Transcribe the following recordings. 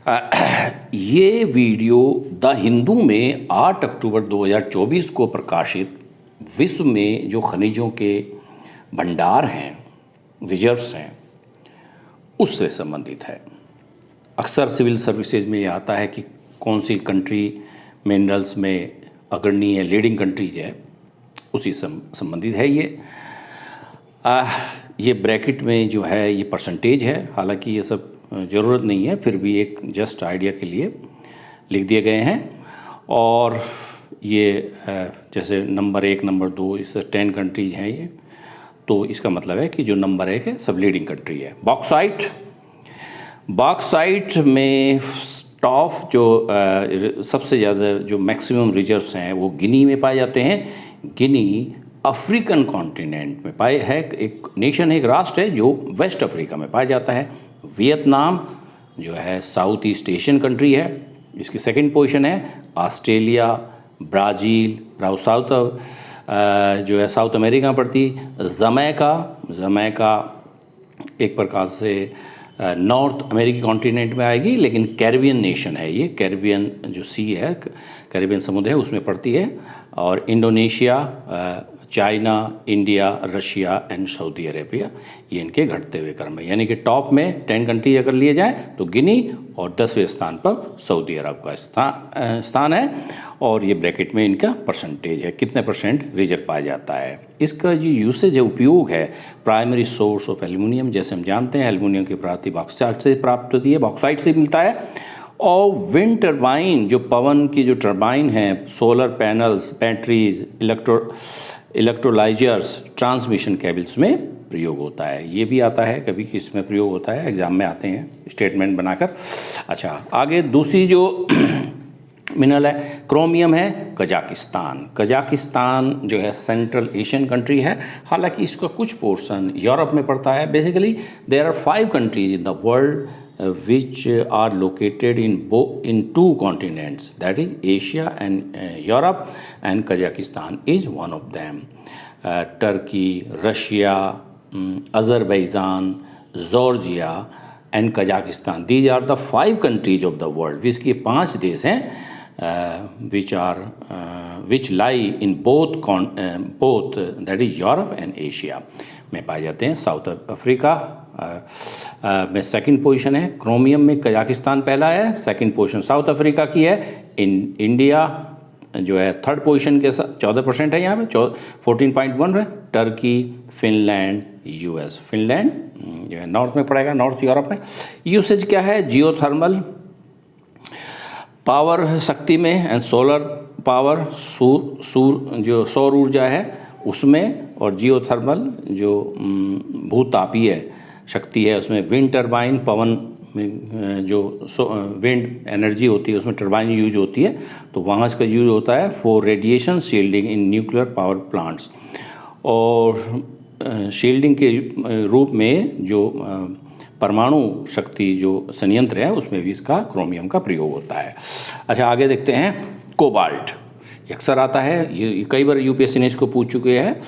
ये video the Hindu में 8 अक्टूबर 2024 को प्रकाशित विश्व में जो खनिजों के भंडार हैं, रिजर्व्स हैं, उससे संबंधित है। अक्सर सिविल सर्विसेज में ये आता है कि कौन सी कंट्री मिनरल्स में अग्रणी है, लीडिंग कंट्रीज है, उसी संबंधित है ये ब्रैकेट में जो है ये परसेंटेज है। हालांकि ये सब ज़रूरत नहीं है, फिर भी एक जस्ट आइडिया के लिए लिख दिए गए हैं। और ये जैसे नंबर 1, नंबर 2, इससे 10 कंट्रीज हैं ये, तो इसका मतलब है कि जो नंबर 1 है सब लीडिंग कंट्री है। बॉक्साइट में टॉप जो सबसे ज़्यादा जो मैक्सिमम रिजर्व्स हैं वो गिनी में पाए जाते हैं। गिनी अफ्रीकन कॉन्टिनेंट में पाए है, एक नेशन है, एक राष्ट्र है जो वेस्ट अफ्रीका में पाया जाता है। वियतनाम जो है साउथ ईस्ट एशियन कंट्री है, इसकी सेकंड पोजीशन है। ऑस्ट्रेलिया, ब्राज़ील, साउथ जो है साउथ अमेरिका में पड़ती। जमैका एक प्रकार से नॉर्थ अमेरिकी कॉन्टिनेंट में आएगी, लेकिन कैरिबियन नेशन है ये, कैरिबियन जो सी है, कैरिबियन समुद्र है, उसमें पड़ती है। और Indonesia, China, India, Russia and Saudi Arabia, ये इनके घटते हुए क्रम में, यानी कि टॉप में 10 कंट्री अगर लिए जाएं तो गिनी और 10वें स्थान पर सऊदी अरब का स्थान है। और ये ब्रैकेट में इनका परसेंटेज है, कितने परसेंट रिजर्व पाया जाता है। इसका जो यूसेज है, उपयोग है, प्राइमरी सोर्स ऑफ एल्युमिनियम, जैसे हम जानते हैं एल्युमिनियम की प्राप्ति बॉक्साइट से प्राप्त होती है, बॉक्साइट से मिलता है। और विंड टर्बाइन, जो पवन की जो टर्बाइन है, solar panels, batteries, electrolysers, transmission cables में प्रयोग होता है। ये भी आता है कभी कि इसमें प्रयोग होता है, एग्जाम में आते हैं स्टेटमेंट बनाकर। अच्छा, आगे दूसरी जो मिनरल है, क्रोमियम है। कजाकिस्तान जो है सेंट्रल एशियन कंट्री है, हालांकि इसका कुछ पोर्शन यूरोप में पड़ता है। Basically there are 5 countries in the world which are located in 2 continents, that is Asia and Europe, and Kazakhstan is one of them. Turkey, Russia, Azerbaijan, Georgia and Kazakhstan, these are the 5 countries of the world, इसके 5 देश हैं which lie in both that is Europe and Asia में पाए जाते हैं। South Africa में second position है, chromium में कजाकिस्तान पहला है, सेकंड पोजीशन साउथ अफ्रीका की है। इंडिया जो है थर्ड पोजीशन के साथ 14% है, यहाँ पे 14.1 है। टर्की, फिनलैंड, यूएस, फिनलैंड जो है नॉर्थ में पड़ेगा, नॉर्थ यूरोप में। यूसेज क्या है, जियोथर्मल पावर शक्ति में एंड सोलर पावर, जो सौर ऊर्जा है उसमें, और जियोथर्मल जो भूतापीय शक्ति है उसमें। विंड टर्बाइन, पवन में जो विंड एनर्जी होती है उसमें टर्बाइन यूज होती है, तो वहाँ इसका यूज होता है for radiation shielding in nuclear power plants. और शील्डिंग के रूप में जो परमाणु शक्ति जो संयंत्र है उसमें भी इसका क्रोमियम का प्रयोग होता है। अच्छा, आगे देखते हैं कोबाल्ट। अक्सर आता है, ये कई बार यूपीएससी ने इसको पूछ चुके हैं।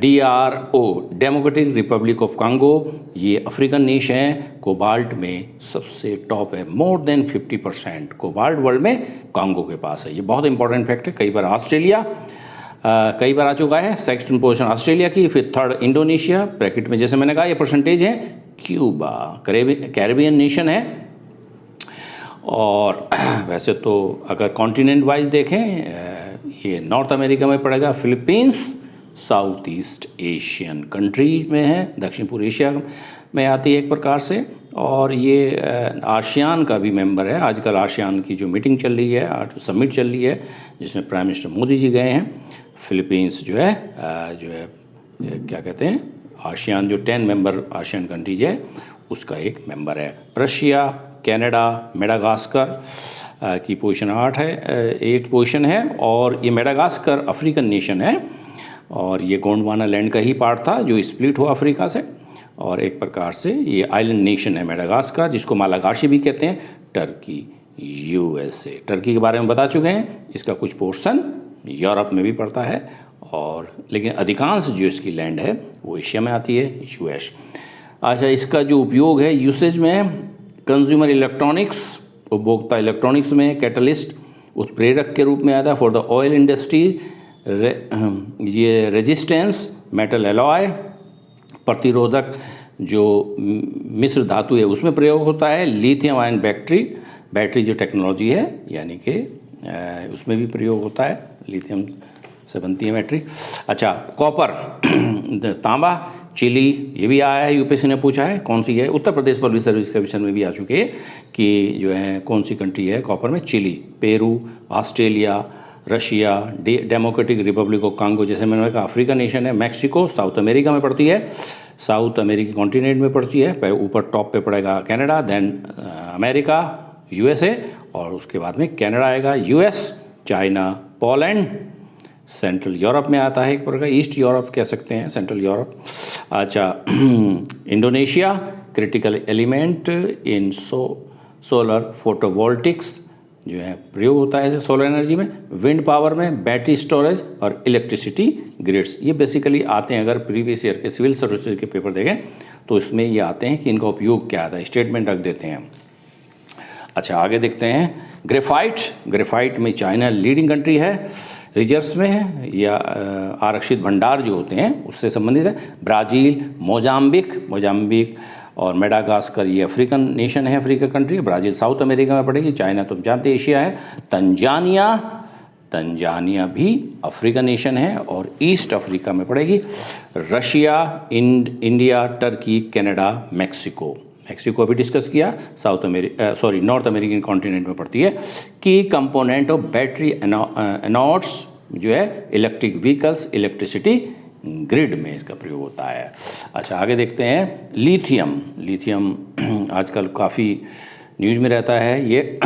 DRO, democratic Republic of Congo, ये अफ्रीकन नेशन है, कोबाल्ट में सबसे टॉप है। मोर देन 50% कोबाल्ट वर्ल्ड में कांगो के पास है। ये बहुत इंपॉर्टेंट फैक्ट है। कई बार ऑस्ट्रेलिया कई बार आ चुका है, सेकंड पोजीशन ऑस्ट्रेलिया की, फिर थर्ड इंडोनेशिया, ब्रैकेट में जैसे मैंने कहा ये परसेंटेज है। क्यूबा कैरिबियन नेशन है। और वैसे तो अगर कॉन्टिनेंट वाइज देखें, ये नॉर्थ अमेरिका में पड़ेगा। Philippines south east Asian country में है, दक्षिण पूर्व एशिया में आती है एक प्रकार से। और ये आसियान का भी मेंबर है। आजकल आसियान की जो मीटिंग चल रही है, आज समिट चल रही है, जिसमें प्राइम मिनिस्टर मोदी जी गए हैं। फिलीपींस जो है क्या कहते हैं, आसियान जो 10 मेंबर आसियान कंट्रीज है उसका एक मेंबर है। रशिया, कनाडा, मेडागास्कर की पोजीशन 8 पोजीशन है। और ये मेडागास्कर अफ्रीकन नेशन है, और ये गोंडवाना लैंड का ही पार्ट था जो स्प्लिट हुआ अफ्रीका से। और एक प्रकार से ये आइलैंड नेशन है मेडागास्कर, जिसको मालागाशी भी कहते हैं। टर्की, USA, टर्की के बारे में बता चुके हैं। इसका कुछ पोर्शन यूरोप में भी पड़ता है, और लेकिन अधिकांश जो इसकी लैंड है वो एशिया में आती है, US। अच्छा, इसका जो उपयोग है यूसेज में, कंज्यूमर इलेक्ट्रॉनिक्स, उपभोक्ता इलेक्ट्रॉनिक्स में कैटलिस्ट उत्प्रेरक के रूप में आता है। फॉर द ऑयल इंडस्ट्री ये रेजिस्टेंस मेटल एलॉय प्रतिरोधक जो मिश्र धातु है उसमें प्रयोग होता है। लिथियम आयन बैटरी जो टेक्नोलॉजी है यानी कि उसमें भी प्रयोग होता है, लिथियम से बनती है बैटरी। अच्छा, कॉपर तांबा, चिली, ये भी आया है, यूपीएससी ने पूछा है कौन सी है। Uttar Pradesh Public Service Commission में भी आ चुके हैं कि जो है कौन सी कंट्री है कॉपर में। Chile, Peru, Australia, Russia, Democratic Republic of Congo, जैसे मैंने कहा अफ्रीका नेशन है। मैक्सिको साउथ अमेरिका में पड़ती है, साउथ अमेरिकी कॉन्टिनेंट में पड़ती है। ऊपर टॉप पे पड़ेगा कनाडा, देन अमेरिका, यूएसए, और उसके बाद में कनाडा आएगा, US, China, Poland. Central Europe में आता है एक प्रकार, ईस्ट यूरोप कह सकते हैं, सेंट्रल यूरोप। अच्छा, Indonesia, critical element in solar photovoltaics जो है प्रयोग होता है सोलर एनर्जी में। विंड पावर में बैटरी स्टोरेज और इलेक्ट्रिसिटी ग्रिड्स, ये बेसिकली आते हैं। अगर प्रीवियस ईयर के सिविल सर्विसेज के पेपर देखें तो इसमें ये आते हैं कि इनका उपयोग क्या आता है, स्टेटमेंट रख देते हैं। अच्छा, आगे देखते हैं। ग्रेफाइट में चाइना लीडिंग कंट्री है, रिजर्व्स में है या आरक्षित भंडार जो होते हैं उससे संबंधित है। ब्राज़ील, मोजाम्बिक और मेडागास्कर ये अफ्रीकन नेशन है, अफ्रीका कंट्री है। ब्राज़ील साउथ अमेरिका में पड़ेगी। चाइना तुम जानते एशिया है। तंजानिया भी अफ्रीका नेशन है और ईस्ट अफ्रीका में पड़ेगी। Russia, India, Turkey, Canada, Mexico अभी डिस्कस किया, नॉर्थ अमेरिकन कॉन्टिनेंट में पड़ती है। की कंपोनेंट ऑफ बैटरी एनोड्स जो है इलेक्ट्रिक व्हीकल्स, इलेक्ट्रिसिटी ग्रिड में इसका प्रयोग होता है। अच्छा, आगे देखते हैं। लिथियम आजकल काफ़ी न्यूज़ में रहता है ये।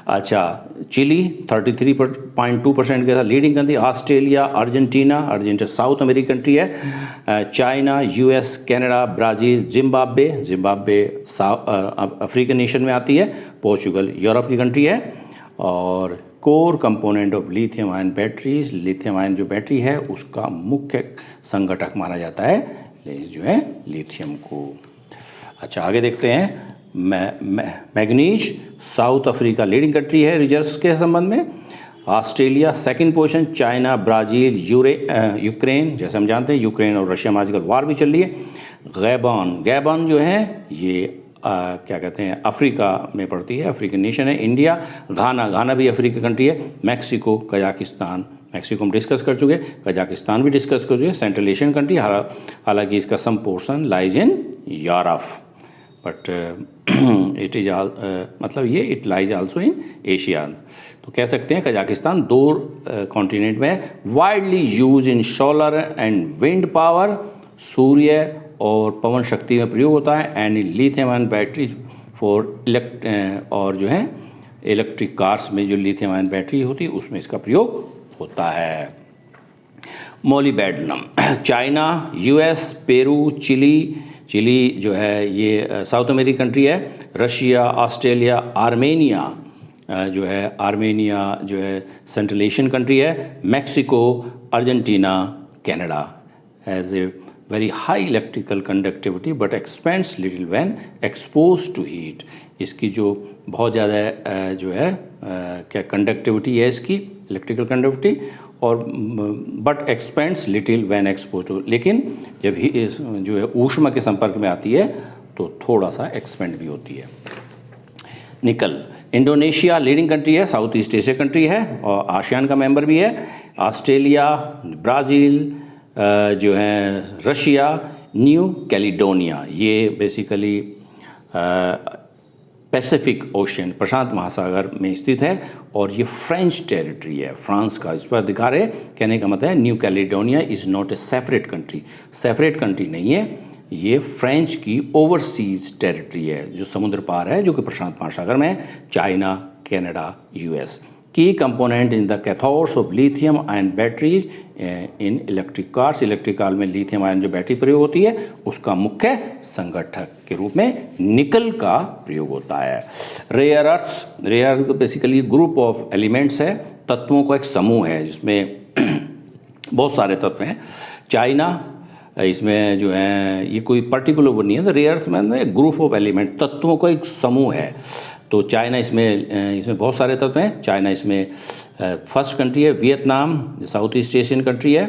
अच्छा, चिली 33.2% के साथ leading country. Australia, Argentina South American country है। China, US, Canada, Brazil, Zimbabwe African nation में आती है। पोर्चुगल यूरोप की कंट्री है। और core component of lithium ion batteries, lithium ion जो बैटरी है उसका मुख्य संघटक माना जाता है जो है लिथियम को। अच्छा, आगे देखते हैं। Manganese south Africa leading country है रिजर्व्स के संबंध में। Australia second position, China, Brazil, Ukraine, जैसे हम जानते हैं यूक्रेन और रशिया में आजकल वार भी चल रही है। गैबन जो है ये क्या कहते हैं अफ्रीका में पड़ती है, अफ्रीकन नेशन है। इंडिया, घाना भी अफ्रीका कंट्री है। मैक्सिको, कजाकिस्तान, मैक्सिको हम डिस्कस कर चुके, कजाकिस्तान भी डिस्कस कर चुके। सेंट्रल एशियन कंट्री, हालांकि इसका some portion lies in Europe, but it is मतलब ये it lies also in Asia. तो कह सकते हैं कजाकिस्तान 2 कॉन्टिनेंट में widely use in solar and wind power, सूर्य और पवन शक्ति में प्रयोग होता है। And lithium ion battery for और जो है इलेक्ट्रिक कार्स में जो लिथियम आयन बैटरी होती है उसमें इसका प्रयोग होता है। Molybdenum, China, US, Peru, Chile जो है ये साउथ अमेरिकी कंट्री है। रशिया, ऑस्ट्रेलिया, आर्मेनिया जो है सेंट्रल एशियन कंट्री है। Mexico, Argentina, Canada has a very high electrical conductivity but expands little when expose to heat. इसकी जो बहुत ज़्यादा जो है क्या कंडक्टिविटी है इसकी, इलेक्ट्रिकल कंडक्टिविटी, और but expands little when expose to, लेकिन जब ही जो है ऊष्मा के संपर्क में आती है तो थोड़ा सा एक्सपेंड भी होती है। निकल, इंडोनेशिया लीडिंग कंट्री है, साउथ ईस्ट एशिया कंट्री है और आसियान का मेंबर भी है। ऑस्ट्रेलिया, ब्राज़ील जो है, रशिया, न्यू कैलिडोनिया, ये बेसिकली पैसिफिक ओशन, प्रशांत महासागर में स्थित है और ये फ्रेंच टेरिटरी है, फ्रांस का इस पर अधिकार है। कहने का मतलब है new Caledonia is not a separate country नहीं है, ये फ्रेंच की ओवरसीज टेरिटरी है जो समुद्र पार है, जो कि प्रशांत महासागर में है। China, Canada, US. Key component in the cathodes of lithium ion batteries in electric cars, electric car में लिथियम आयन जो बैटरी प्रयोग होती है उसका मुख्य संगठक के रूप में निकल का प्रयोग होता है। Rare earths, rare basically group of elements है, तत्वों का एक समूह है जिसमें बहुत सारे तत्व हैं। चाइना, इसमें जो है ये कोई पर्टिकुलर वो नहीं है, तो रेयर्स में ग्रुप ऑफ एलिमेंट, तत्वों का एक समूह है। तो चाइना इसमें बहुत सारे तत्व हैं। चाइना इसमें फर्स्ट कंट्री है। Vietnam south east Asian country है,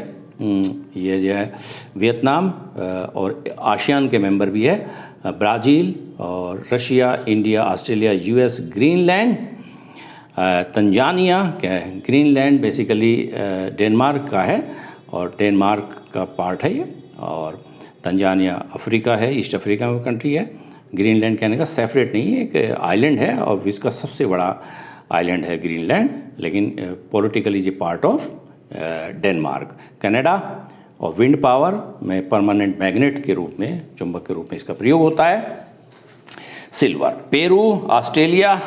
ये जो है वियतनाम, और आसियान के मेंबर भी है ब्राज़ील और Russia, India, Australia, US, Greenland, Tanzania क्या है, ग्रीनलैंड बेसिकली डेनमार्क का है और डेनमार्क का पार्ट है ये, और तंजानिया अफ्रीका है, ईस्ट अफ्रीका में कंट्री है। ग्रीनलैंड कहने का सेपरेट नहीं है, एक आइलैंड है और विश्व का सबसे बड़ा आइलैंड है ग्रीनलैंड, लेकिन पॉलिटिकली ये पार्ट ऑफ डेनमार्क। कनाडा और विंड पावर में परमानेंट मैग्नेट के रूप में, चुंबक के रूप में इसका प्रयोग होता है। Silver. Peru, Australia,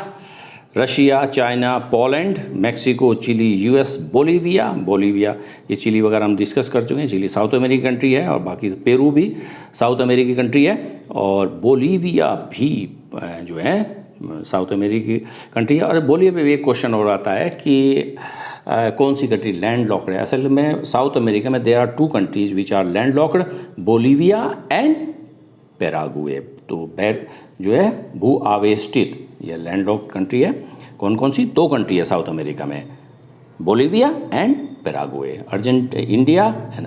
Russia, China, Poland, Mexico, Chile, US, Bolivia ये चिली वगैरह हम डिस्कस कर चुके हैं। चिली साउथ अमेरिकी कंट्री है और बाकी पेरू भी साउथ अमेरिकी कंट्री है, और बोलीविया भी जो है साउथ अमेरिकी कंट्री है। और बोलीविया में भी एक क्वेश्चन हो आता है कि कौन सी कंट्री लैंड लॉक्ड है। असल में साउथ अमेरिका में there are 2 countries which are land locked, Bolivia and Paraguay. तो जो है भू आवेष्टित ये लैंडलॉक्ड कंट्री है। कौन कौन सी? 2 कंट्री है साउथ अमेरिका में, Bolivia and Paraguay. India and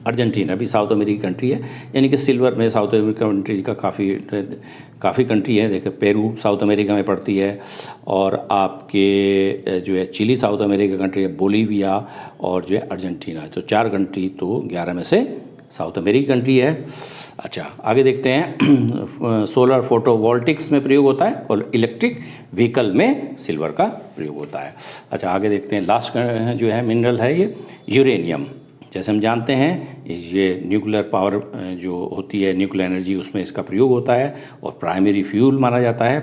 Argentina भी साउथ अमेरिकी कंट्री है, यानी कि सिल्वर में साउथ अमेरिका कंट्री का काफ़ी कंट्री है। देखिए पेरू साउथ अमेरिका में पड़ती है, और आपके जो है चिली साउथ अमेरिका कंट्री है, बोलीविया और जो है अर्जेंटीना। तो 4 कंट्री तो 11 में से साउथ अमेरिकी कंट्री है। अच्छा, आगे देखते हैं। सोलर फोटोवोल्टिक्स में प्रयोग होता है और इलेक्ट्रिक व्हीकल में सिल्वर का प्रयोग होता है। अच्छा, आगे देखते हैं। लास्ट जो है मिनरल है ये यूरेनियम। जैसे हम जानते हैं ये न्यूक्लियर पावर जो होती है, न्यूक्लियर एनर्जी, उसमें इसका प्रयोग होता है और प्राइमरी फ्यूल माना जाता है,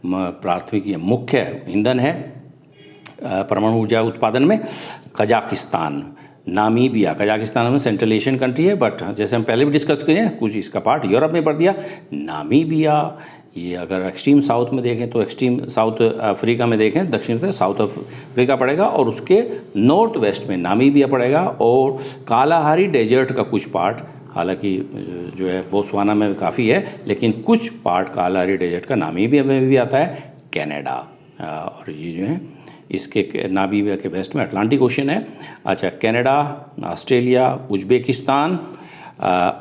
प्राथमिक या मुख्य ईंधन है परमाणु ऊर्जा उत्पादन में। कजाकिस्तान, नामीबिया, कजाकिस्तान में सेंट्रल एशियन कंट्री है, बट जैसे हम पहले भी डिस्कस किए हैं, कुछ इसका पार्ट यूरोप में पड़ दिया। नामीबिया ये अगर एक्सट्रीम साउथ में देखें तो एक्सट्रीम साउथ अफ्रीका में देखें, दक्षिण से साउथ अफ्रीका पड़ेगा, और उसके नॉर्थ वेस्ट में नामीबिया पड़ेगा, और कालाहारी डेजर्ट का कुछ पार्ट, हालांकि जो है बोत्सवाना में काफ़ी है, लेकिन कुछ पार्ट कालाहारी डेजर्ट का नामीबिया में भी आता है। कनाडा, और ये जो है इसके नामीबिया के वेस्ट में अटलांटिक ओशन है। अच्छा, Canada, Australia, Uzbekistan,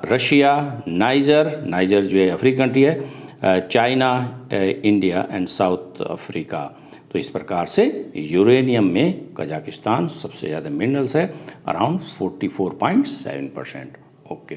Russia, niger जो है अफ्रीकन कंट्री है, China, India and south Africa. तो इस प्रकार से यूरेनियम में कजाकिस्तान सबसे ज़्यादा मिनरल्स है, अराउंड 44.7%। ओके।